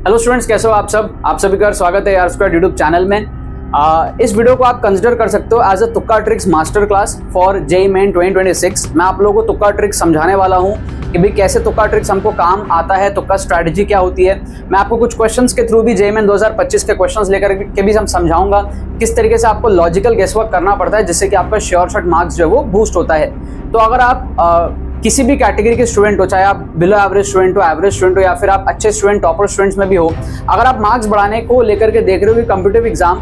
Hello students, कैसे हो आप सब? आप सभी का स्वागत है R² यूट्यूब चैनल में। इस वीडियो को आप कंसिडर कर सकते हो एज अ तुक्का tricks master class for JEE main 2026। मैं आप लोगों को तुक्का ट्रिक्स समझाने वाला हूं कि भाई कैसे तुक्का ट्रिक्स हमको काम आता है, तुक्का स्ट्रैटेजी क्या होती है। मैं आपको कुछ क्वेश्चंस के थ्रू भी जेईई मेन 2025 के क्वेश्चंस लेकर के भी हम समझाऊंगा किस तरीके से आपको लॉजिकल गेसवर्क करना पड़ता है, जिससे कि आपका श्योर शॉट मार्क्स जो है वो बूस्ट होता है। तो अगर आप किसी भी कैटेगरी के स्टूडेंट हो, चाहे आप बिलो एवरेज स्टूडेंट हो, एवरेज स्टूडेंट हो, या फिर आप अच्छे स्टूडेंट टॉपर स्टूडेंट्स में भी हो, अगर आप मार्क्स बढ़ाने को लेकर के देख रहे हो कि competitive exam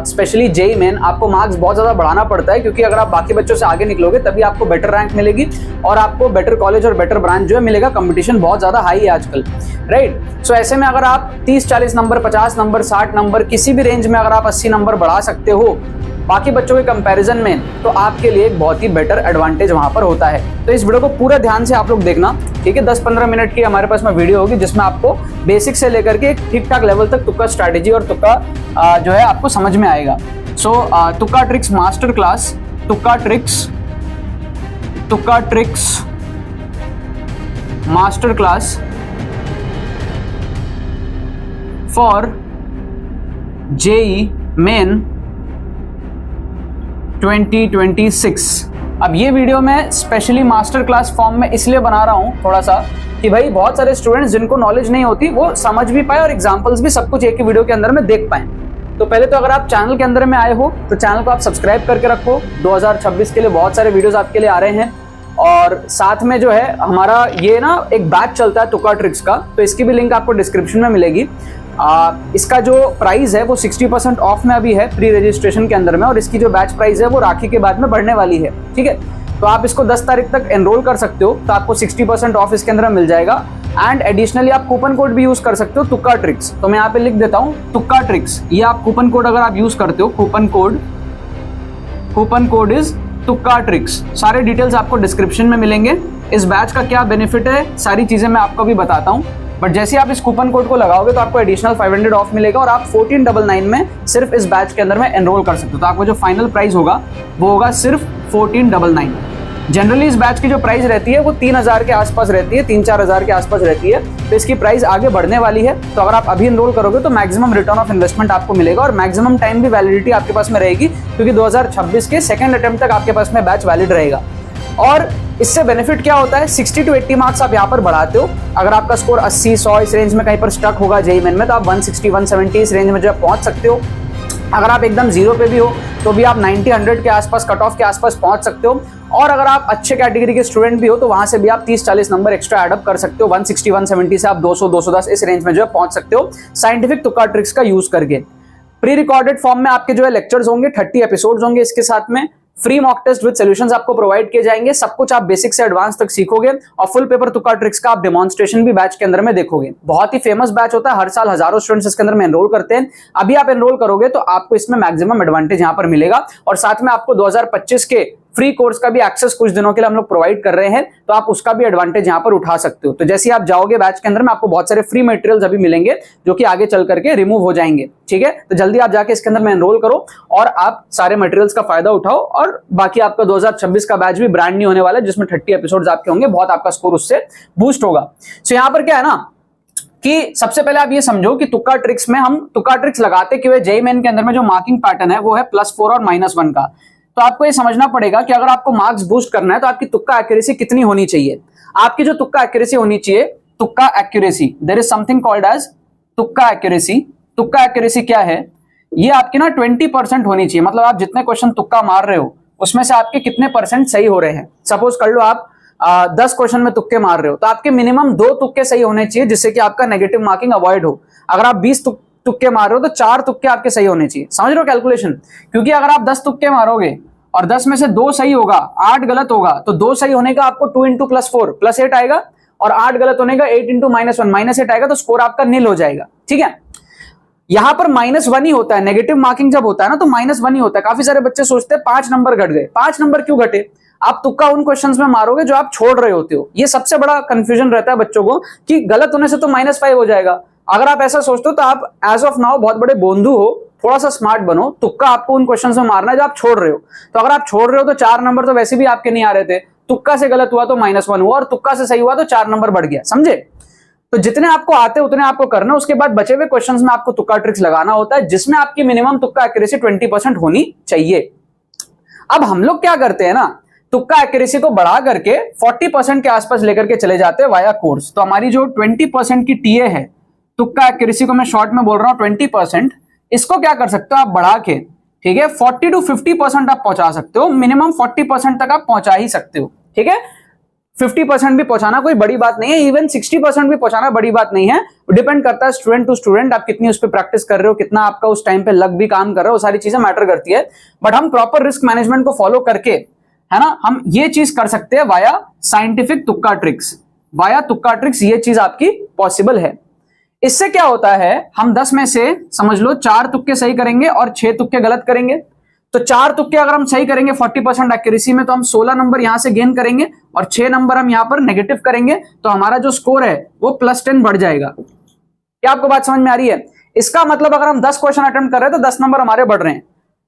specially JEE main आपको मार्क्स बहुत ज्यादा बढ़ाना पड़ता है, क्योंकि अगर आप बाकी बच्चों से आगे निकलोगे तभी आपको बेटर रैंक मिलेगी और आपको बेटर कॉलेज और बेटर ब्रांच जो है मिलेगा। कंपटीशन बहुत ज्यादा हाई है आजकल, राइट। सो ऐसे में अगर आप 30-40 नंबर, 50 नंबर, 60 नंबर, किसी भी रेंज में अगर आप 80 नंबर बढ़ा सकते हो बाकी बच्चों के कंपैरिजन में, तो आपके लिए एक बहुत ही बेटर एडवांटेज वहां पर होता है। तो इस वीडियो को पूरा ध्यान से आप लोग देखना, ठीक है। 10-15 मिनट की हमारे पास में वीडियो होगी जिसमें आपको बेसिक से लेकर के एक ठीक ठाक लेवल तक तुक्का स्ट्रैटेजी और तुक्का जो है आपको समझ में आएगा। सो तुक्का ट्रिक्स मास्टर क्लास, तुक्का tricks master class for JEE main 2026। अब ये वीडियो मैं स्पेशली मास्टर क्लास फॉर्म में इसलिए बना रहा हूँ थोड़ा सा कि भाई बहुत सारे स्टूडेंट्स जिनको नॉलेज नहीं होती वो समझ भी पाए और एग्जांपल्स भी सब कुछ एक ही वीडियो के अंदर में देख पाए। तो पहले तो अगर आप चैनल के अंदर में आए हो तो चैनल को आप सब्सक्राइब करके रखो। 2026 के लिए बहुत सारे वीडियोस आपके लिए आ रहे हैं और साथ में जो है हमारा ये ना एक बैच चलता है तुक्का ट्रिक्स का, तो इसकी भी लिंक आपको डिस्क्रिप्शन में मिलेगी। इसका जो प्राइस है वो 60% ऑफ में अभी है प्री रजिस्ट्रेशन के अंदर में, और इसकी जो बैच प्राइस है वो राखी के बाद में बढ़ने वाली है, ठीक है। तो आप इसको 10 तारीख तक एनरोल कर सकते हो, तो आपको 60% ऑफ इसके अंदर मिल जाएगा। एंड एडिशनली आप कूपन कोड भी यूज कर सकते हो, तुक्का ट्रिक्स। तो मैं यहाँ पे लिख देता हूँ तुक्का ट्रिक्स, ये आप कूपन कोड अगर आप यूज करते हो, कूपन कोड इज तुक्का ट्रिक्स। सारे डिटेल्स आपको डिस्क्रिप्शन में मिलेंगे। इस बैच का क्या बेनिफिट है सारी चीजें मैं आपको भी बताता हूँ, बट जैसे आप इस कूपन कोड को लगाओगे तो आपको एडिशनल 500 ऑफ मिलेगा और आप 1499 में सिर्फ इस बैच के अंदर में एनरोल कर सकते हो। तो आपको जो फाइनल प्राइस होगा वो होगा सिर्फ 1499। जनरली इस बैच की जो प्राइस रहती है वो 3000 के आसपास रहती है, 3-4 हज़ार के आसपास रहती है। तो इसकी प्राइस आगे बढ़ने वाली है, तो अगर आप अभी एनरोल करोगे तो मैक्सिमम रिटर्न ऑफ इन्वेस्टमेंट आपको मिलेगा और मैक्सिमम टाइम भी वैलिडिटी आपके पास में रहेगी, क्योंकि 2026 के सेकंड अटेम्प्ट तक आपके पास में बैच वैलिड रहेगा। और इससे बेनिफिट क्या होता है, 60 to 80 मार्क्स आप यहाँ पर बढ़ाते हो। अगर आपका स्कोर 80-100 इस रेंज में कहीं पर स्टक होगा जेईई मेन में, तो आप 160-170 इस रेंज में जो पहुंच सकते हो। अगर आप एकदम जीरो पे भी हो तो भी आप 90-100 के आसपास, कट ऑफ के आसपास पहुंच सकते हो। और अगर आप अच्छे कैटेगरी के स्टूडेंट भी हो तो वहां से भी आप 30-40 नंबर एक्स्ट्रा एडअप कर सकते हो। 160-170 से आप 200-210 इस रेंज में जो है पहुंच सकते हो साइंटिफिक तुक्का ट्रिक्स का यूज करके। प्री रिकॉर्डेड फॉर्म में आपके जो है लेक्चर्स होंगे, 30 एपिसोड्स होंगे। इसके साथ में free mock test with solutions आपको प्रोवाइड किए जाएंगे। सब कुछ आप बेसिक से एडवांस तक सीखोगे और फुल पेपर तुक्का ट्रिक्स का आप डेमोन्स्ट्रेशन भी बैच के अंदर में देखोगे। बहुत ही फेमस बैच होता है, हर साल हजारों स्टूडेंट्स इसके अंदर में एनरोल करते हैं। अभी आप एनरोल करोगे तो आपको इसमें मैक्सिमम एडवांटेज यहाँ पर मिलेगा और साथ में आपको 2025 के फ्री कोर्स का भी एक्सेस कुछ दिनों के लिए हम लोग प्रोवाइड कर रहे हैं, तो आप उसका भी एडवांटेज यहाँ पर उठा सकते हो। तो जैसे आप जाओगे बैच के अंदर में आपको बहुत सारे फ्री मटेरियल्स अभी मिलेंगे जो कि आगे चल करके रिमूव हो जाएंगे, ठीक है। तो जल्दी आप जाके इसके अंदर में एनरोल करो और आप सारे मटेरियल्स का फायदा उठाओ। और बाकी आपका 2026 का बैच भी ब्रांड न्यू होने वाला है, जिसमें 30 एपिसोड्स आपके होंगे, बहुत आपका स्कोर उससे बूस्ट होगा। सो यहाँ पर क्या है ना कि सबसे पहले आप ये समझो कि तुक्का ट्रिक्स में हम तुक्का ट्रिक्स लगाते कि वे जेईई मेन के अंदर में जो मार्किंग पैटर्न है वो है +4 और -1 का। तो आपको ये समझना पड़ेगा कि अगर आपको मार्क्स बूस्ट करना है तो आपकी तुक्का एक्यूरेसी कितनी होनी चाहिए। आपकी जो तुक्का एक्यूरेसी होनी चाहिए, तुक्का accuracy, there is something called as तुक्का एक्यूरेसी। तुक्का एक्यूरेसी क्या है, ये आपकी ना 20% होनी चाहिए। मतलब आप जितने क्वेश्चन तुक्का मार रहे हो उसमें से आपके कितने परसेंट सही हो रहे हैं। सपोज कर लो आप 10 क्वेश्चन में तुक्के मार रहे हो तो आपके मिनिमम 2 तुक्के सही होने चाहिए, जिससे कि आपका नेगेटिव मार्किंग अवॉइड हो। अगर आप 20 तुक्के मार रहे हो तो 4 तुक्के आपके सही होने चाहिए। समझ रहे हो कैलकुलेशन? क्योंकि अगर आप 10 तुक्के मारोगे और 10 में से 2 सही होगा, 8 गलत होगा, तो 2 सही होने का आपको 2 × +4 +8 आएगा और 8 गलत होने का 8 × -1 -8 आएगा, तो स्कोर आपका नील हो जाएगा, ठीक है। यहां पर -1 ही होता है, नेगेटिव मार्किंग जब होता है ना तो -1 ही होता है। काफी सारे बच्चे सोचते हैं 5 नंबर घट गए। 5 नंबर क्यों घटे? आप तुक्का उन क्वेश्चंस में मारोगे जो आप छोड़ रहे होते हो। ये सबसे बड़ा कंफ्यूजन रहता है बच्चों को कि गलत होने से तो -5 हो जाएगा। अगर आप ऐसा सोचते हो तो आप एज ऑफ नाउ बहुत बड़े बोंदू हो, थोड़ा सा स्मार्ट बनो। तुक्का आपको उन क्वेश्चंस में मारना है जो आप छोड़ रहे हो। तो अगर आप छोड़ रहे हो तो 4 नंबर तो वैसे भी आपके नहीं आ रहे थे, तुक्का से गलत हुआ तो -1 हुआ और तुक्का से सही हुआ तो 4 नंबर बढ़ गया, समझे? तो जितने आपको आते हैं उतने आपको करना, उसके बाद बचे हुए क्वेश्चंस में आपको तुक्का ट्रिक्स लगाना होता है, जिसमें आपकी मिनिमम तुक्का एक्यूरेसी 20% होनी चाहिए। अब हम लोग क्या करते हैं ना, तुक्का एक्यूरेसी को बढ़ा करके 40% के आसपास लेकर के चले जाते हैं वाया कोर्स। तो हमारी जो 20% की टीए है, तुक्का एक्यूरेसी को मैं शॉर्ट में बोल रहा हूं 20%, इसको क्या कर सकते हो आप बढ़ा के, ठीक है, 40 to 50% आप पहुंचा सकते हो, मिनिमम 40% तक आप पहुंचा ही सकते हो, ठीक है। 50% भी पहुंचाना कोई बड़ी बात नहीं है, इवन 60% भी पहुंचाना बड़ी बात नहीं है, डिपेंड करता है स्टूडेंट टू स्टूडेंट, आप कितनी उस पर प्रैक्टिस कर रहे हो, कितना आपका उस टाइम पे लग भी काम कर रहे हो, सारी चीजें मैटर करती है। बट हम प्रॉपर रिस्क मैनेजमेंट को फॉलो करके, है ना, हम ये चीज कर सकते हैं वाया साइंटिफिक तुक्का ट्रिक्स, वाया तुक्का ट्रिक्स, ये चीज आपकी पॉसिबल है। इससे क्या होता है, हम 10 में से समझ लो 4 तुक्के सही करेंगे और 6 तुक्के गलत करेंगे। तो 4 तुक्के अगर हम सही करेंगे 40% एक्यूरेसी में, तो हम 16 नंबर यहां से गेन करेंगे और 6 नंबर हम यहां पर नेगेटिव करेंगे, तो हमारा जो स्कोर है वो +10 बढ़ जाएगा। क्या आपको बात समझ में आ रही है? इसका मतलब अगर हम 10 क्वेश्चन अटेम्प्ट कर रहे हैं तो 10 नंबर हमारे बढ़ रहे हैं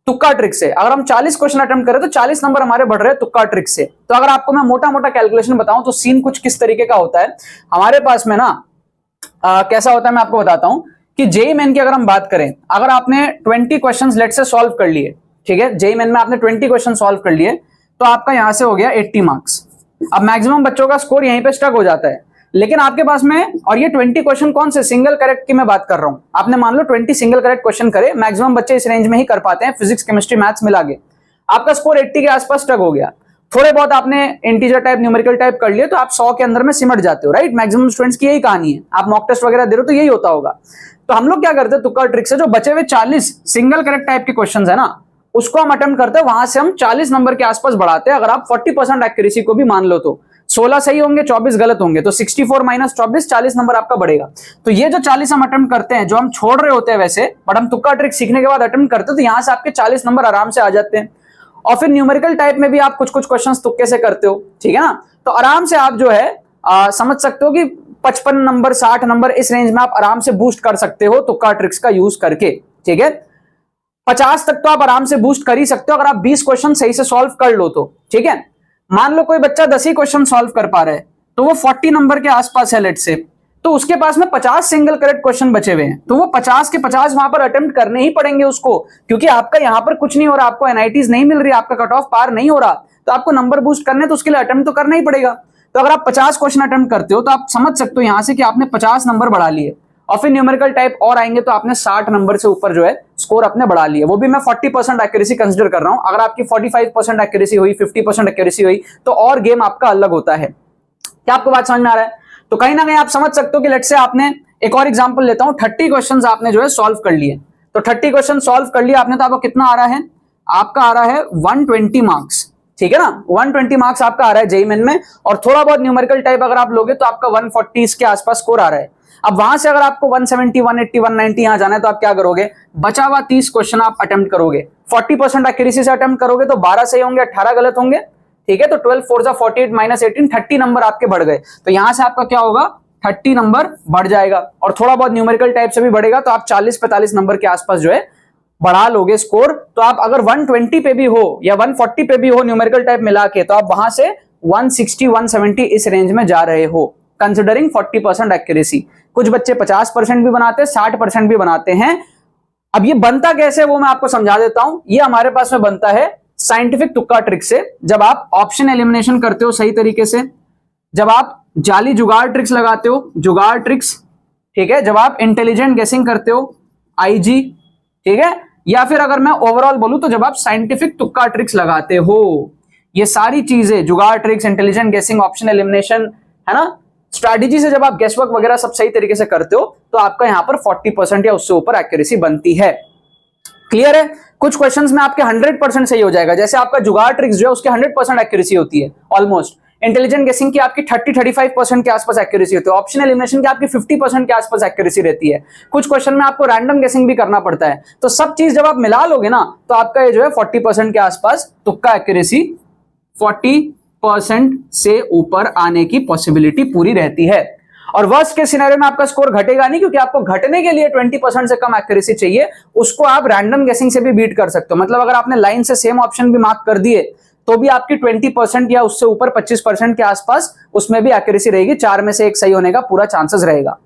तुक्का ट्रिक से। अगर हम 40 क्वेश्चन अटेम्प्ट करें तो 40 नंबर हमारे बढ़ रहे हैं तुक्का ट्रिक से। तो अगर आपको मैं मोटा मोटा कैलकुलेशन बताऊं तो सीन कुछ किस तरीके का होता है हमारे पास में ना, कैसा होता है मैं आपको बताता हूं कि जेईई मेन की अगर हम बात करें, अगर आपने 20 क्वेश्चन लेट से सॉल्व कर लिए, ठीक है, जेईई मेन में आपने 20 क्वेश्चन सॉल्व कर लिए, तो आपका यहां से हो गया 80 मार्क्स। अब मैक्सिमम बच्चों का स्कोर यहीं पे स्टक हो जाता है, लेकिन आपके पास में, और ये 20 क्वेश्चन कौन से सिंगल करेक्ट की मैं बात कर रहा हूं, आपने मान लो 20 सिंगल करेक्ट क्वेश्चन करे, मैक्सिमम बच्चे इस रेंज में ही कर पाते हैं, फिजिक्स केमिस्ट्री मैथ्स मिला के, आपका स्कोर 80 के आसपास स्टक हो गया। थोड़े बहुत आपने इंटीजर टाइप न्यूमेरिकल टाइप कर लिए तो आप 100 के अंदर में सिमट जाते हो, राइट। मैक्सिमम स्टूडेंट्स की यही कहानी है, आप मॉक टेस्ट वगैरह दे रहे हो तो यही होता होगा। तो हम लोग क्या करते हैं, तुक्का ट्रिक से जो बचे हुए 40 सिंगल करेक्ट टाइप के क्वेश्चन है ना, उसको हम अटेम्प्ट करते हैं, वहां से हम 40 नंबर के आसपास बढ़ाते हैं। अगर आप 40% एक्यूरेसी को भी मान लो तो 16 सही होंगे, 24 गलत होंगे, तो 64 माइनस 24, 40 नंबर आपका बढ़ेगा। तो ये जो 40 हम अटेम्प्ट करते हैं, जो हम छोड़ रहे होते हैं वैसे, बट हम तुक्का ट्रिक सीखने के बाद अटेम्प्ट करते हैं, तो यहां से आपके 40 नंबर आराम से आ जाते हैं। और फिर न्यूमेरिकल टाइप में भी आप कुछ कुछ क्वेश्चंस तुक्के से करते हो, ठीक है ना, तो आराम से आप जो है समझ सकते हो कि 55 नंबर 60 नंबर इस रेंज में आप आराम से बूस्ट कर सकते हो तुक्का ट्रिक्स का यूज करके, ठीक है। 50 तक तो आप आराम से बूस्ट कर ही सकते हो अगर आप 20 क्वेश्चन सही से सॉल्व कर लो तो, ठीक है। मान लो कोई बच्चा 10 ही क्वेश्चन सॉल्व कर पा रहा है, तो वो 40 नंबर के आसपास है लेट से, तो उसके पास में 50 सिंगल करेक्ट क्वेश्चन बचे हुए हैं, तो वो 50 के 50 वहां पर अटेम्प्ट करने ही पड़ेंगे उसको, क्योंकि आपका यहां पर कुछ नहीं हो रहा, आपको एनआईटीज नहीं मिल रही, आपका कट ऑफ पार नहीं हो रहा, तो आपको नंबर बूस्ट करने तो उसके लिए अटेम्प्ट तो करना ही पड़ेगा। तो अगर आप 50 क्वेश्चन अटेम्प्ट करते हो तो आप समझ सकते हो यहां से कि आपने 50 नंबर बढ़ा लिए, और फिर न्यूमेरिकल टाइप और आएंगे तो आपने 60 नंबर से ऊपर जो है स्कोर अपने बढ़ा लिए। वो भी मैं 40% एक्यूरेसी कंसीडर कर रहा हूं, अगर आपकी 45% एक्यूरेसी हुई, 50% एक्यूरेसी हुई, तो और गेम आपका अलग होता है। क्या आपको बात समझ में आ रहा है? तो कहीं ना कहीं आप समझ सकते हो कि लेट से आपने, एक और एग्जांपल लेता हूं, 30 क्वेश्चंस आपने जो है सॉल्व कर लिए, तो 30 क्वेश्चन सॉल्व कर लिए आपने, तो आपको कितना आ रहा है, आपका आ रहा है 120 मार्क्स, ठीक है ना, 120 मार्क्स आपका आ रहा है जेईई मेन में। और थोड़ा बहुत न्यूमेरिकल टाइप अगर आप लोगे तो आपका 140 के आसपास स्कोर आ रहा है। अब वहां से अगर आपको 170, 180, 190 यहां जाना है, तो आप क्या करोगे, बचा हुआ 30 क्वेश्चन आप अटेम्प्ट करोगे, 40% एक्यूरेसी से अटेम्प्ट करोगे, तो 12 सही होंगे, 18 गलत होंगे, ठीक है। तो 12 4 जा 48 माइनस 18, 30 नंबर आपके बढ़ गए। तो यहां से आपका क्या होगा, 30 नंबर बढ़ जाएगा, और थोड़ा बहुत न्यूमेरिकल टाइप से भी बढ़ेगा, तो आप 40-45 नंबर के आसपास जो है बढ़ा लोगे स्कोर। तो आप अगर 120 पे भी हो या 140 पे भी हो न्यूमेरिकल टाइप मिला के, तो आप वहां से 160, 170 इस रेंज में जा रहे हो, कंसिडरिंग 40% एक्यूरेसी। कुछ बच्चे 50% भी बनाते हैं, 60% भी बनाते हैं। अब ये बनता कैसे वो मैं आपको समझा देता हूं। ये हमारे पास में बनता है साइंटिफिक तुक्का ट्रिक से, जब आप ऑप्शन एलिमिनेशन करते हो सही तरीके से, जब आप जाली जुगाड़ ट्रिक्स लगाते हो, जुगाड़ ट्रिक्स, ठीक है, जब आप इंटेलिजेंट गेसिंग करते हो, आईजी, ठीक है, या फिर अगर मैं ओवरऑल बोलूं तो जब आप साइंटिफिक तुक्का ट्रिक्स लगाते हो, ये सारी चीजें, जुगाड़ ट्रिक्स, इंटेलिजेंट गेसिंग, ऑप्शन एलिमिनेशन, है ना, स्ट्रैटेजी से जब आप गेसवर्क वगैरह सब सही तरीके से करते हो, तो आपका यहां पर 40% या उससे ऊपर एक्यूरेसी बनती है। क्लियर है? कुछ क्वेश्चंस में आपके 100% सही हो जाएगा, जैसे आपका जुगाड़ ट्रिक्स जो है उसके 100% एक्यूरेसी होती है ऑलमोस्ट। इंटेलिजेंट गेसिंग की आपकी 30-35% के आसपास एक्यूरेसी होती है। ऑप्शन एलिमिनेशन की आपकी 50% के आसपास एक्यूरेसी रहती है। कुछ क्वेश्चन में आपको रैंडम गेसिंग भी करना पड़ता है। तो सब चीज जब आप मिला लोगे ना, तो आपका ये जो है 40% के आसपास तुक्का एक्यूरेसी 40% से ऊपर आने की पॉसिबिलिटी पूरी रहती है। और वर्स्ट के सिनेरियो में आपका स्कोर घटेगा नहीं, क्योंकि आपको घटने के लिए 20% से कम एक्यूरेसी चाहिए, उसको आप रैंडम गेसिंग से भी बीट कर सकते हो। मतलब अगर आपने लाइन से सेम ऑप्शन भी मार्क कर दिए, तो भी आपकी 20% या उससे ऊपर 25% के आसपास उसमें भी एक्यूरेसी रहेगी, 4 में से 1 सही होने का पूरा चांसेस रहेगा।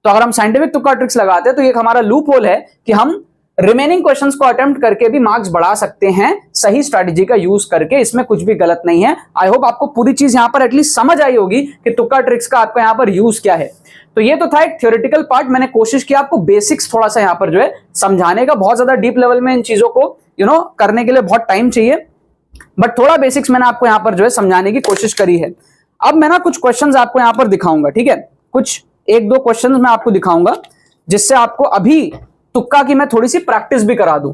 तो अगर हम साइंटिफिक तुक्का ट्रिक्स लगाते हैं तो ये हमारा लूप होल है कि हम रिमेनिंग क्वेश्चंस को अटेम्प्ट करके भी मार्क्स बढ़ा सकते हैं सही स्ट्रैटेजी का यूज करके। इसमें कुछ भी गलत नहीं है। आई होप आपको पूरी चीज यहां पर एटलीस्ट समझ आई होगी कि तुक्का ट्रिक्स का आपको यहां पर यूज क्या है। तो ये तो था एक थ्योरेटिकल पार्ट, मैंने कोशिश की आपको बेसिक्स थोड़ा सा यहां पर जो है समझाने का। बहुत ज्यादा डीप लेवल में इन चीजों को करने के लिए बहुत टाइम चाहिए, बट थोड़ा बेसिक्स मैंने आपको यहां पर जो है समझाने की कोशिश करी है। अब मैं ना कुछ क्वेश्चंस आपको यहां पर दिखाऊंगा, ठीक है, कुछ 1-2 क्वेश्चंस मैं आपको दिखाऊंगा जिससे आपको अभी तुक्का की मैं थोड़ी सी प्रैक्टिस भी करा दूं,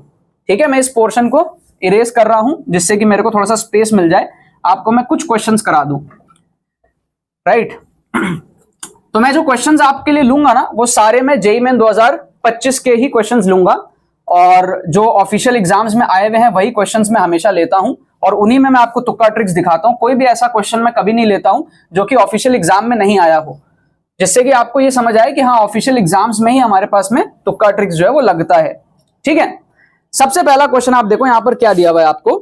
ठीक है। मैं इस पोर्शन को इरेज कर रहा हूं जिससे कि मेरे को थोड़ा सा स्पेस मिल जाए, आपको मैं कुछ क्वेश्चंस करा दूं, राइट। तो मैं जो क्वेश्चंस आपके लिए लूंगा ना वो सारे मैं जेईई मेन 2025 के ही क्वेश्चंस लूंगा, और जो ऑफिशियल एग्जाम्स में आए हुए हैं वही क्वेश्चंस मैं हमेशा लेता हूं, और उन्हीं में मैं आपको तुक्का ट्रिक्स दिखाता हूं। कोई भी ऐसा क्वेश्चन मैं कभी नहीं लेता हूं जो कि ऑफिशियल एग्जाम में नहीं आया हो, जिससे कि आपको ये समझ आए कि हाँ ऑफिशियल एग्जाम्स में ही हमारे पास में तुक्का ट्रिक्स जो है वो लगता है, ठीक है। सबसे पहला क्वेश्चन आप देखो यहां पर क्या दिया हुआ है आपको,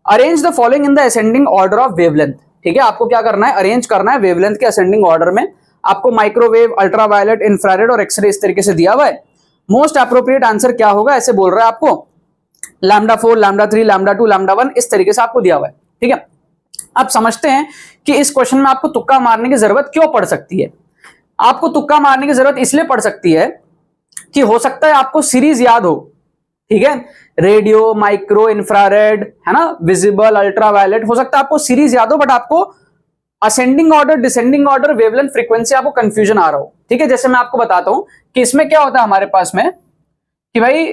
arrange the following in the ascending order of wavelength, ठीक है। आपको क्या करना है, अरेंज करना है वेवलेंथ के असेंडिंग ऑर्डर में। आपको माइक्रोवेव, अल्ट्रावायलेट, इंफ्रारेड और एक्सरे इस तरीके से दिया हुआ है। मोस्ट एप्रोप्रिएट आंसर क्या होगा ऐसे बोल रहा है आपको, λ4, λ3, λ2, λ1 इस तरीके से आपको दिया हुआ है, ठीक है। आप समझते हैं कि इस क्वेश्चन में आपको तुक्का मारने की जरूरत क्यों पड़ सकती है। आपको तुक्का मारने की जरूरत इसलिए पड़ सकती है कि हो सकता है आपको सीरीज याद हो, ठीक है, रेडियो, माइक्रो, इंफ्रारेड, है ना, विजिबल, अल्ट्रावायलेट, हो सकता है आपको सीरीज याद हो, बट आपको ascending order, descending order, wavelength, frequency आपको कंफ्यूजन आ रहा हो, ठीक है। जैसे मैं आपको बताता हूं कि इसमें क्या होता है हमारे पास में कि भाई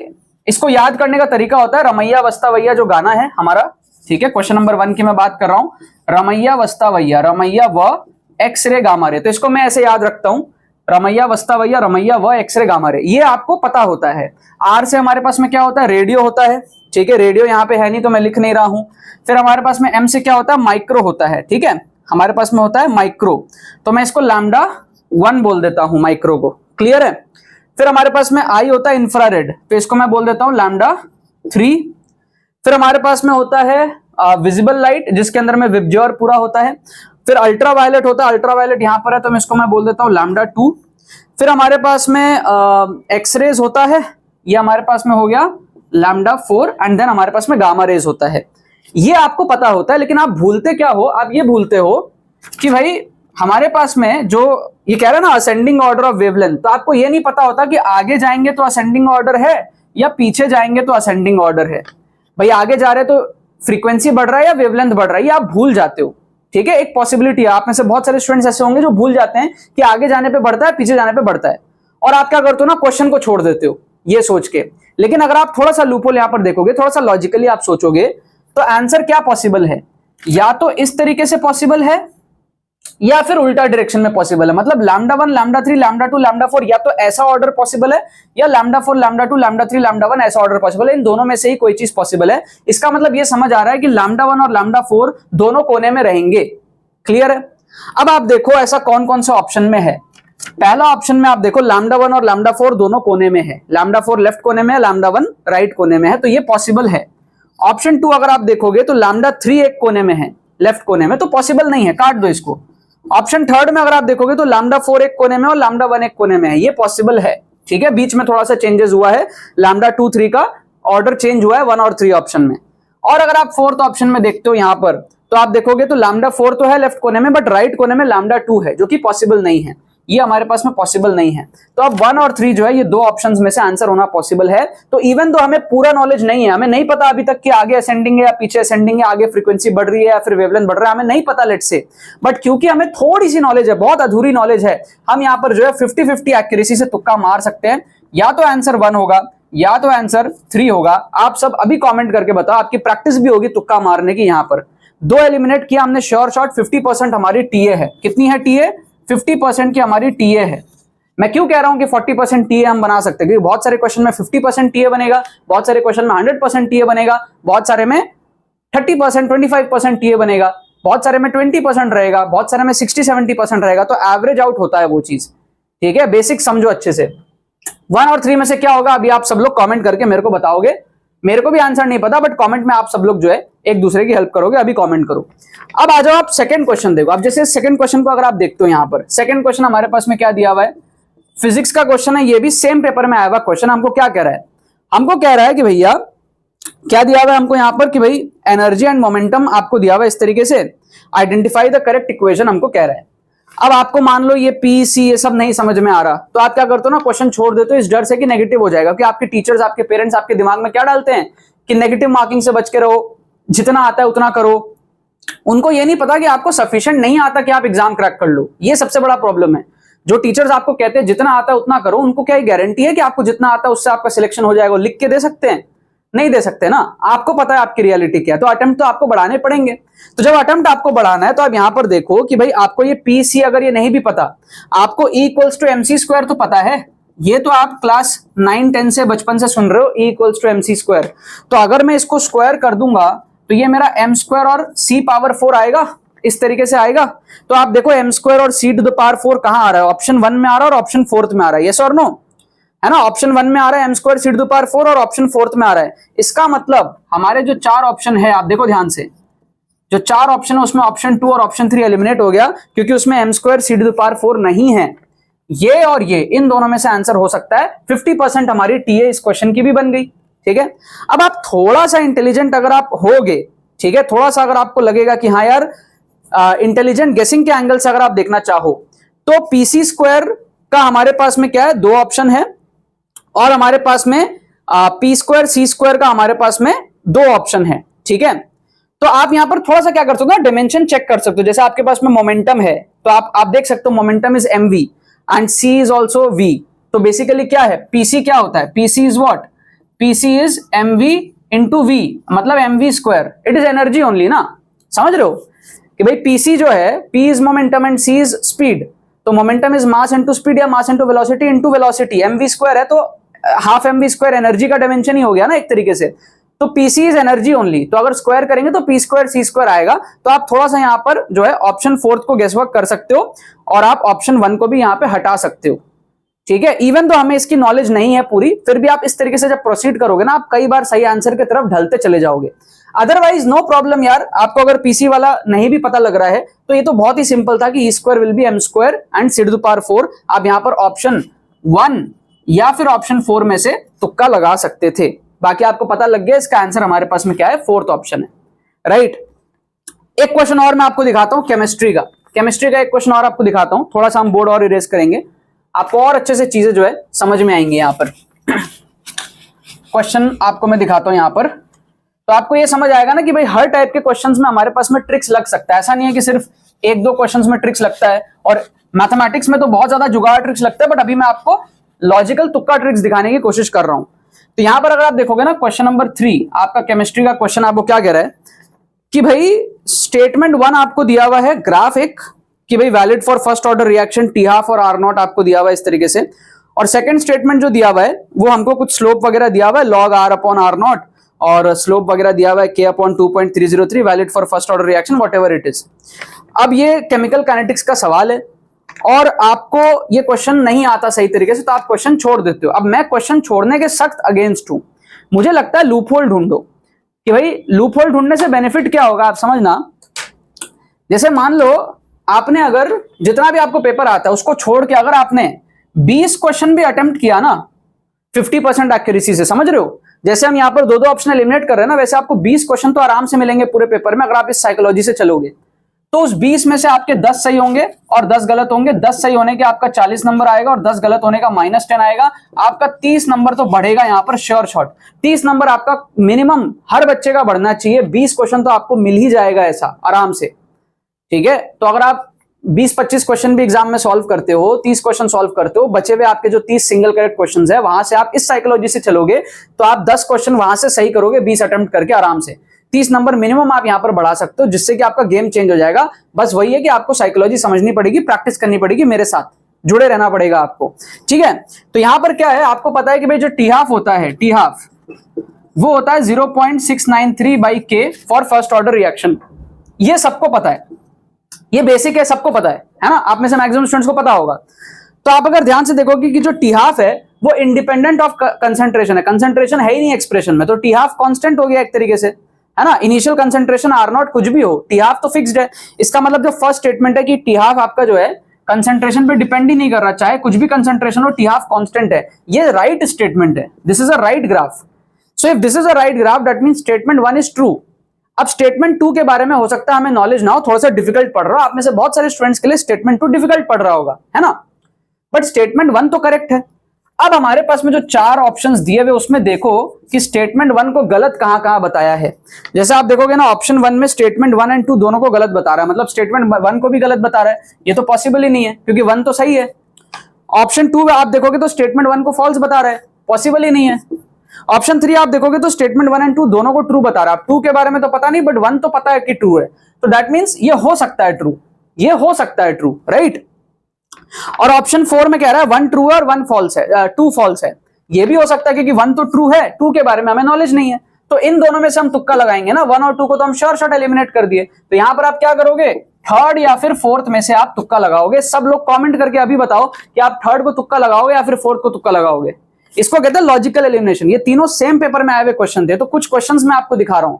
इसको याद करने का तरीका होता है रमैया वस्तावैया जो गाना है हमारा, ठीक है। क्वेश्चन नंबर 1 की मैं बात कर रहा हूं, रमैया वस्तावैया, रमैया व एक्सरे गामा रे। तो इसको मैं ऐसे याद रखता हूं, रमैया वस्तावैया, रमैया व एक्सरे गामा रे, ये आपको पता होता है। आर से हमारे पास में क्या होता है, रेडियो होता है, ठीक है। रेडियो यहाँ पे है नहीं तो मैं लिख नहीं रहा हूं। फिर हमारे पास में एम से क्या होता है, माइक्रो होता है, ठीक है, हमारे पास में होता है माइक्रो, तो मैं इसको λ1 बोल देता हूं माइक्रो को, क्लियर है। फिर हमारे पास में आई होता है इंफ्रारेड, तो इसको मैं बोल देता हूं λ3। फिर हमारे पास में होता है विजिबल लाइट जिसके अंदर में विबज्योर पूरा होता है। फिर अल्ट्रावायलेट होता है, अल्ट्रावायलेट यहां पर है तो मैं इसको मैं बोल देता हूं λ2। फिर हमारे पास में एक्सरेज होता है, ये हमारे पास में हो गया λ4, एंड देन हमारे पास में गामा रेज होता है। ये आपको पता होता है, लेकिन आप भूलते क्या हो, आप ये भूलते हो कि भाई हमारे पास में जो ये कह रहा है ना असेंडिंग ऑर्डर ऑफ वेवलेंथ, तो आपको ये नहीं पता होता कि आगे जाएंगे तो असेंडिंग ऑर्डर है या पीछे जाएंगे तो असेंडिंग ऑर्डर है। भाई आगे जा रहे तो फ्रीक्वेंसी बढ़ रहा है या वेवलेंथ बढ़ रहा है, ये आप भूल जाते हो, ठीक है। एक पॉसिबिलिटी है, आप में से बहुत सारे स्टूडेंट्स ऐसे होंगे जो भूल जाते हैं कि आगे जाने पे बढ़ता है, पीछे जाने पे बढ़ता है, और आप क्या करते हो ना, क्वेश्चन को छोड़ देते हो ये सोच के। लेकिन अगर आप थोड़ा सा लूपहोल यहां पर देखोगे, थोड़ा सा लॉजिकली आप सोचोगे, तो आंसर क्या पॉसिबल है, या तो इस तरीके से पॉसिबल है या फिर उल्टा डायरेक्शन में पॉसिबल है। मतलब λ1, λ3, λ2, λ4 या तो ऐसा ऑर्डर पॉसिबल है, या λ4, λ2, λ3, λ1 ऐसा ऑर्डर पॉसिबल है। इन दोनों में से ही कोई चीज पॉसिबल है। इसका मतलब ये समझ आ रहा है कि λ1 और λ4 दोनों कोने में रहेंगे, क्लियर है। अब आप देखो ऐसा कौन कौन सा ऑप्शन में है। पहला ऑप्शन में आप देखो λ1 और λ4 दोनों कोने में है, λ4 लेफ्ट कोने में है, λ1 राइट कोने में है, तो ये पॉसिबल है। ऑप्शन 2 अगर आप देखोगे तो λ3 एक कोने में है, लेफ्ट कोने में, तो पॉसिबल नहीं है, काट दो इसको। ऑप्शन 3 में अगर आप देखोगे तो λ4 एक कोने में और λ1 एक कोने में है, ये पॉसिबल है, ठीक है। बीच में थोड़ा सा चेंजेस हुआ है, λ2, 3 का ऑर्डर चेंज हुआ है 1 और 3 ऑप्शन में। और अगर आप 4th ऑप्शन में देखते हो यहां पर, तो आप देखोगे तो λ4 तो है लेफ्ट कोने में, बट राइट कोने में λ2 है, जो कि पॉसिबल नहीं है, ये हमारे पास में पॉसिबल नहीं है। तो अब 1 और 3 जो है ये दो ऑप्शंस में से आंसर होना पॉसिबल है। तो इवन दो हमें पूरा नॉलेज नहीं है, हमें नहीं पता अभी तक कि आगे असेंडिंग है या पीछे असेंडिंग है, आगे फ्रीक्वेंसी बढ़ रही है या फिर वेवलेंथ बढ़ रहा है, हमें नहीं पता लेट से, बट क्योंकि हमें थोड़ी सी नॉलेज है, बहुत अधूरी नॉलेज है, हम यहाँ पर जो है 50-50 एक्यूरेसी से तुक्का मार सकते हैं। या तो आंसर 1 होगा या तो आंसर 3 होगा। आप सब अभी कॉमेंट करके बताओ, आपकी प्रैक्टिस भी होगी तुक्का मारने की। यहाँ पर 2 एलिमिनेट किया हमने श्योर शॉट, 50% हमारी टीए है। कितनी है टीए? 50% की हमारी टीए है। मैं क्यों कह रहा हूं कि 40% टीए हम बना सकते हैं, क्योंकि बहुत सारे क्वेश्चन में 50% टीए बनेगा, बहुत सारे क्वेश्चन में 100% टीए बनेगा, बहुत सारे में 30%, 25% टीए बनेगा, बहुत सारे में 20% रहेगा, बहुत सारे में 60-70% रहेगा। तो एवरेज आउट होता है वो चीज, ठीक है। बेसिक समझो अच्छे से। 1 और 3 में से क्या होगा, अभी आप सब लोग कमेंट करके मेरे को बताओगे। मेरे को भी आंसर नहीं पता, बट कमेंट में आप सब लोग जो है एक दूसरे की हेल्प करोगे। अभी कमेंट करो। अब आ जाओ आप सेकंड क्वेश्चन देखो। अब जैसे सेकंड क्वेश्चन को अगर आप देखते हो, यहाँ पर सेकंड क्वेश्चन हमारे पास में क्या दिया हुआ है, फिजिक्स का क्वेश्चन है, ये भी सेम पेपर में आया हुआ क्वेश्चन। हमको क्या कह रहा है, हमको कह रहा है कि भैया क्या दिया हुआ है हमको यहाँ पर कि भाई एनर्जी एंड मोमेंटम आपको दिया हुआ है इस तरीके से, आइडेंटिफाई द करेक्ट इक्वेशन हमको कह रहा है। अब आपको मान लो ये पी सी ये सब नहीं समझ में आ रहा, तो आप क्या करते हो ना, क्वेश्चन छोड़ देते हो इस डर से कि नेगेटिव हो जाएगा। कि आपके टीचर्स आपके पेरेंट्स आपके दिमाग में क्या डालते हैं कि नेगेटिव मार्किंग से बच के रहो, जितना आता है उतना करो। उनको ये नहीं पता कि आपको सफिशिएंट नहीं आता कि आप एग्जाम क्रैक कर लो। ये सबसे बड़ा प्रॉब्लम है। जो टीचर्स आपको कहते हैं जितना आता है उतना करो, उनको क्या गारंटी है कि आपको जितना आता है उससे आपका सिलेक्शन हो जाएगा? लिख के दे सकते हैं? नहीं दे सकते ना। आपको पता है आपकी रियलिटी क्या है, तो अटेम्प्ट तो आपको बढ़ाने पड़ेंगे। तो जब अटेम्प्ट आपको बढ़ाना है तो आप यहां पर देखो कि भाई आपको ये पी सी अगर ये नहीं भी पता, आपको E equals to m c square तो पता है। ये तो आप क्लास 9-10 से बचपन से सुन रहे हो, E equals to m c square. तो अगर मैं इसको स्क्वायर कर दूंगा तो ये मेरा m स्क्वायर और c पावर 4 आएगा, इस तरीके से आएगा। तो आप देखो m स्क्वायर और c टू द पावर 4 कहां आ रहा है, ऑप्शन 1 में आ रहा है और ऑप्शन 4th में आ रहा है। यस और नो, है ना? ऑप्शन 1 में आ रहा है m square c to the power 4 और ऑप्शन 4th में आ रहा है। इसका मतलब हमारे जो 4 ऑप्शन है, आप देखो ध्यान से, जो 4 ऑप्शन है उसमें ऑप्शन 2 और ऑप्शन 3 एलिमिनेट हो गया, क्योंकि उसमें m square c to the power 4 नहीं है। ये और ये इन दोनों में से आंसर हो सकता है। 50% हमारी टीए इस क्वेश्चन की भी बन गई। ठीक है, अब आप थोड़ा सा इंटेलिजेंट अगर आप होगे, ठीक है, थोड़ा सा अगर आपको लगेगा कि हाँ यार इंटेलिजेंट गेसिंग के एंगल से अगर आप देखना चाहो, तो पीसी स्क्वायर का हमारे पास में क्या है, 2 ऑप्शन है, और हमारे पास में पी स्क्वायर सी स्क्वायर का हमारे पास में 2 ऑप्शन है। ठीक है, तो आप यहां पर थोड़ा सा क्या कर सकते हो, डायमेंशन चेक कर सकते हो। जैसे आपके पास में मोमेंटम है, तो आप देख सकते हो momentum is M V and C is also V. तो बेसिकली क्या है, पीसी क्या होता है, PC is what, PC is M V into V, मतलब M we square. It is energy only ना, समझ रहे हो कि भाई पीसी जो है, P is momentum and C is speed. तो momentum is mass into speed या mass into velocity into velocity. M we square है तो half m we square energy का डायमेंशन ही हो गया ना एक तरीके से। तो पीसी इज एनर्जी ओनली, तो अगर स्क्वायर करेंगे तो पी स्क्वायर सी स्क्वायर आएगा। तो आप थोड़ा सा यहां पर जो है ऑप्शन 4th को गेस वर्क कर सकते हो, और आप ऑप्शन 1 को भी यहां पे हटा सकते हो। ठीक है, इवन तो हमें इसकी नॉलेज नहीं है पूरी, फिर भी आप इस तरीके से जब प्रोसीड करोगे ना, आप कई बार सही आंसर की तरफ ढलते चले जाओगे। अदरवाइज नो प्रॉब्लम यार, आपको अगर पीसी वाला नहीं भी पता लग रहा है तो ये तो बहुत ही सिंपल था कि E square will be M square and C to the power 4। आप यहां पर ऑप्शन 1 या फिर ऑप्शन 4 में से तुक्का लगा सकते थे। बाकी आपको पता लग गया इसका आंसर हमारे पास में क्या है, 4th ऑप्शन है, राइट। एक क्वेश्चन और मैं आपको दिखाता हूं केमिस्ट्री का। केमिस्ट्री का एक क्वेश्चन और आपको दिखाता हूं, थोड़ा सा हम बोर्ड और इरेज करेंगे, आपको और अच्छे से चीजें जो है समझ में आएंगी। यहां पर क्वेश्चन आपको मैं दिखाता हूं यहां पर, तो आपको ये समझ आएगा ना कि भाई हर टाइप के क्वेश्चंस में हमारे पास में ट्रिक्स लग सकता है। ऐसा नहीं है कि सिर्फ 1-2 क्वेश्चंस में ट्रिक्स लगता है, और मैथमेटिक्स में तो बहुत ज्यादा जुगाड़ ट्रिक्स लगता है, बट अभी मैं आपको लॉजिकल तुक्का ट्रिक्स दिखाने की कोशिश कर रहा हूं। तो यहां पर अगर आप देखोगे ना, क्वेश्चन नंबर 3 आपका केमिस्ट्री का क्वेश्चन आपको क्या कह रहा है कि भाई स्टेटमेंट 1 आपको दिया हुआ है ग्राफ एक, कि भाई valid for first order reaction T half और आर नॉट आपको दिया हुआ है इस तरीके से। और सेकंड स्टेटमेंट जो दिया हुआ है वो हमको कुछ स्लोप वगैरह दिया हुआ है, log or upon or not, और स्लोप वगैरह दिया हुआ है k upon 2.303, valid for first order reaction whatever it is. अब ये केमिकल काइनेटिक्स का सवाल है और आपको ये क्वेश्चन नहीं आता सही तरीके से, तो आप क्वेश्चन छोड़ देते हो। अब मैं क्वेश्चन छोड़ने के सख्त अगेंस्ट हूं। मुझे लगता है लूप होल ढूंढो, कि भाई लूप होल ढूंढने से बेनिफिट क्या होगा आप समझना। जैसे मान लो आपने अगर जितना भी आपको पेपर आता है उसको छोड़ के अगर आपने 20 क्वेश्चन भी अटेम्प्ट किया ना 50% एक्यूरेसी से, समझ रहे हो, जैसे हम यहाँ पर 2-2 ऑप्शन एलिमिनेट कर रहे हैं ना, वैसे आपको 20 क्वेश्चन तो आराम से मिलेंगे पूरे पेपर में अगर आप इस साइकोलॉजी से चलोगे। तो उस 20 में से आपके 10 सही होंगे और 10 गलत होंगे। 10 सही होने के आपका 40 नंबर आएगा और 10 गलत होने का -10 आएगा। आपका 30 नंबर तो बढ़ेगा यहाँ पर श्योर शॉट। 30 नंबर आपका मिनिमम हर बच्चे का बढ़ना चाहिए। 20 क्वेश्चन तो आपको मिल ही जाएगा ऐसा आराम से, ठीक है। तो अगर आप 20-25 क्वेश्चन भी एग्जाम में सॉल्व करते हो, 30 क्वेश्चन सॉल्व करते हो, बचे हुए आपके जो 30 सिंगल करेक्ट क्वेश्चंस है, वहां से आप इस साइकोलॉजी से चलोगे तो आप 10 क्वेश्चन वहां से सही करोगे 20 अटेम्प्ट करके आराम से। 30 नंबर मिनिमम आप यहां पर बढ़ा सकते हो, जिससे कि आपका गेम चेंज हो जाएगा। बस वही है कि आपको साइकोलॉजी समझनी पड़ेगी, प्रैक्टिस करनी पड़ेगी, मेरे साथ जुड़े रहना पड़ेगा आपको, ठीक है। तो यहां पर क्या है, आपको पता है कि भाई जो टी हाफ होता है, टी हाफ वो होता है 0.693/K for first order reaction. ये सबको पता है, ये बेसिक है, सबको पता है ना। आप में से मैक्सिमम स्टूडेंट्स को पता होगा। तो आप अगर ध्यान से देखोगे कि जो टी हाफ है वो इंडिपेंडेंट ऑफ कंसंट्रेशन है, कंसंट्रेशन है ही नहीं एक्सप्रेशन में, तो टी हाफ कांस्टेंट हो गया एक तरीके से, है ना। इनिशियल कंसंट्रेशन आर नॉट कुछ भी हो, टी हाफ तो फिक्स्ड है। इसका मतलब जो फर्स्ट स्टेटमेंट है कि टी हाफ आपका जो है कंसंट्रेशन पे डिपेंड ही नहीं कर रहा, चाहे कुछ भी कंसंट्रेशन हो, टी हाफ कांस्टेंट है, ये राइट स्टेटमेंट है। This is a right graph. So if this is a right graph that means statement 1 is true. अब स्टेटमेंट 2 के बारे में हो सकता है हमें नॉलेज ना हो, थोड़ा सा डिफिकल्ट पढ़ रहा हो, आप में से बहुत सारे स्टूडेंट्स के लिए स्टेटमेंट 2 डिफिकल्ट पढ़ रहा होगा, है ना, बट स्टेटमेंट 1 तो करेक्ट है। अब हमारे पास में जो 4 ऑप्शंस दिए हुए उसमें देखो कि स्टेटमेंट 1 को गलत कहां बताया है। जैसे आप देखोगे ना, ऑप्शन 1 में स्टेटमेंट 1 एंड 2 दोनों को गलत बता रहा है, मतलब स्टेटमेंट 1 को भी गलत बता रहा है, ये तो पॉसिबल ही नहीं है क्योंकि 1 तो सही है। ऑप्शन 2 में आप देखोगे तो स्टेटमेंट 1 को फॉल्स बता रहा है, पॉसिबल ही नहीं है। ऑप्शन 3 आप देखोगे तो स्टेटमेंट 1 एंड 2 दोनों को ट्रू बता रहा है। 2 के बारे में तो पता नहीं, बट 1 तो पता है कि ट्रू है, तो दैट मींस ये हो सकता है ट्रू, ये हो सकता है ट्रू, राइट। और ऑप्शन 4 में कह रहा है 1 ट्रू है और 1 फॉल्स है, 2 फॉल्स है। ये भी हो सकता है क्योंकि 1 तो ट्रू है, 2 के बारे में हमें नॉलेज नहीं है, तो इन दोनों में से हम तुक्का लगाएंगे ना, 1 और 2 को तो हम श्योर शॉट एलिमिनेट कर दिए। तो यहां पर आप क्या करोगे, थर्ड या फिर फोर्थ में से आप तुक्का लगाओगे। सब लोग कमेंट करके अभी बताओ कि आप थर्ड को तुक्का लगाओगे या फिर फोर्थ को तुक्का लगाओगे। इसको कहते हैं लॉजिकल एलिमिनेशन। ये तीनों सेम पेपर में आए हुए क्वेश्चन थे, तो कुछ क्वेश्चंस मैं आपको दिखा रहा हूं,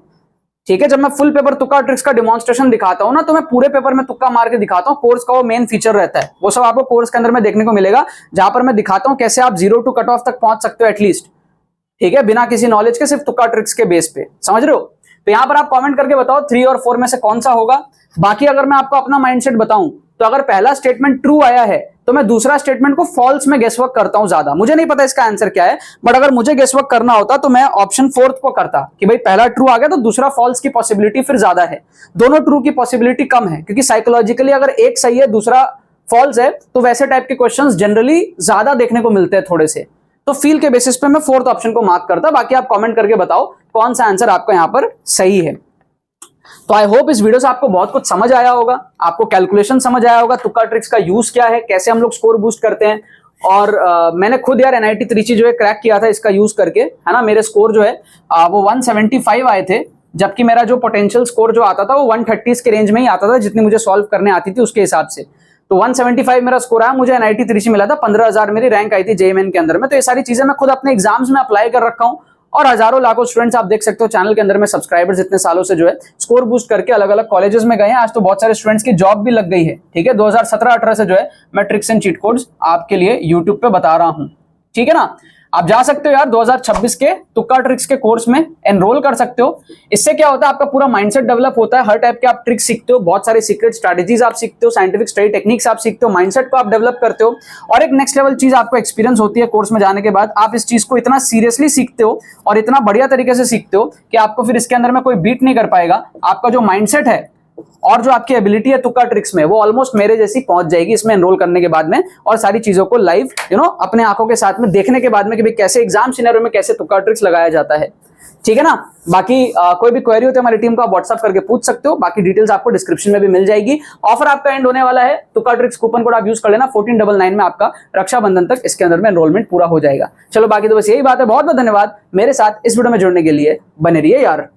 ठीक है। जब मैं फुल पेपर तुक्का ट्रिक्स का डिमॉन्स्ट्रेशन दिखाता हूं ना, तो मैं पूरे पेपर में तुक्का मार के दिखाता हूं। कोर्स का वो मेन फीचर रहता है, वो सब आपको कोर्स के अंदर में देखने को मिलेगा, जहां पर मैं दिखाता हूं कैसे आप 0 टू कट ऑफ तक पहुंच सकते हो एटलीस्ट, ठीक है, बिना किसी नॉलेज के, सिर्फ तुक्का ट्रिक्स के बेस पे, समझ रहे हो। तो यहां पर आप कमेंट करके बताओ 3 और 4 में से कौन सा होगा। बाकी अगर मैं आपको अपना माइंडसेट बताऊं, तो अगर पहला स्टेटमेंट ट्रू आया है तो मैं दूसरा स्टेटमेंट को फॉल्स में गेसवर्क करता हूं ज्यादा। मुझे नहीं पता इसका आंसर क्या है, बट अगर मुझे गेसवर्क करना होता तो मैं ऑप्शन 4 को करता कि भाई पहला ट्रू आ गया तो दूसरा फॉल्स की पॉसिबिलिटी फिर ज्यादा है, दोनों ट्रू की पॉसिबिलिटी कम है, क्योंकि साइकोलॉजिकली अगर एक सही है दूसरा फॉल्स है तो वैसे टाइप के क्वेश्चंस जनरली ज्यादा देखने को मिलते हैं थोड़े से। तो फील के बेसिस पे मैं 4th ऑप्शन को मार्क करता। बाकी आप कमेंट करके बताओ कौन सा आंसर आपका यहां पर सही है। तो आई होप इस वीडियो से आपको बहुत कुछ समझ आया होगा, आपको कैलकुलेशन समझ आया होगा, तुक्का ट्रिक्स का यूज क्या है, कैसे हम लोग स्कोर बूस्ट करते हैं। और मैंने खुद यार NIT त्रिची जो है क्रैक किया था इसका यूज करके, है ना। मेरे स्कोर जो है वो 175 आए थे, जबकि मेरा जो पोटेंशियल स्कोर जो आता था वो 130 के रेंज में ही आता था, जितनी मुझे सॉल्व करने आती थी उसके हिसाब से। तो 175 मेरा स्कोर आया, मुझे NIT त्रिची मिला था, 15,000 मेरी रैंक आई थी JEE मेन के अंदर में। तो ये सारी चीजें मैं खुद अपने एग्जाम्स में अप्लाई कर रखा हूं, और हजारों लाखों स्टूडेंट्स आप देख सकते हो चैनल के अंदर में सब्सक्राइबर्स इतने सालों से जो है स्कोर बूस्ट करके अलग अलग कॉलेजेस में गए हैं। आज तो बहुत सारे स्टूडेंट्स की जॉब भी लग गई है, ठीक है। 2017-18 से जो है मैं ट्रिक्स एंड चीट कोड्स आपके लिए यूट्यूब पे बता रहा हूं, ठीक है ना। आप जा सकते हो यार 2026 के तुक्का ट्रिक्स के कोर्स में एनरोल कर सकते हो। इससे क्या होता है, आपका पूरा माइंडसेट डेवलप होता है, हर टाइप के आप ट्रिक्स सीखते हो, बहुत सारे सीक्रेट स्ट्रैटेजीज आप सीखते हो, साइंटिफिक स्टडी टेक्निक्स आप सीखते हो, माइंडसेट को आप डेवलप करते हो, और एक नेक्स्ट लेवल चीज आपको एक्सपीरियंस होती है कोर्स में जाने के बाद। आप इस चीज को इतना सीरियसली सीखते हो और इतना बढ़िया तरीके से सीखते हो कि आपको फिर इसके अंदर में कोई बीट नहीं कर पाएगा। आपका जो माइंडसेट है और जो आपकी एबिलिटी है तुक्का ट्रिक्स में, वो ऑलमोस्ट मेरे जैसी पहुंच जाएगी इसमें एनरोल करने के बाद में, और सारी चीजों को लाइव अपने आंखों के साथ में देखने के बाद में कि भाई कैसे एग्जाम सिनेरियो में कैसे तुक्का ट्रिक्स लगाया जाता है, ठीक है ना। बाकी कोई भी क्वेरी हो तो हमारी टीम को आप व्हाट्सअप करके पूछ सकते हो। बाकी डिटेल्स आपको डिस्क्रिप्शन में भी मिल जाएगी। ऑफर आपका एंड होने वाला है, तुक्का ट्रिक्स कूपन कोड आप यूज कर लेना, 1499 में आपका रक्षाबंधन तक इसके अंदर में एनरोलमेंट पूरा हो जाएगा। चलो बाकी तो बस यही बात है। बहुत बहुत धन्यवाद मेरे साथ इस वीडियो में जुड़ने के लिए, बने रहिए यार।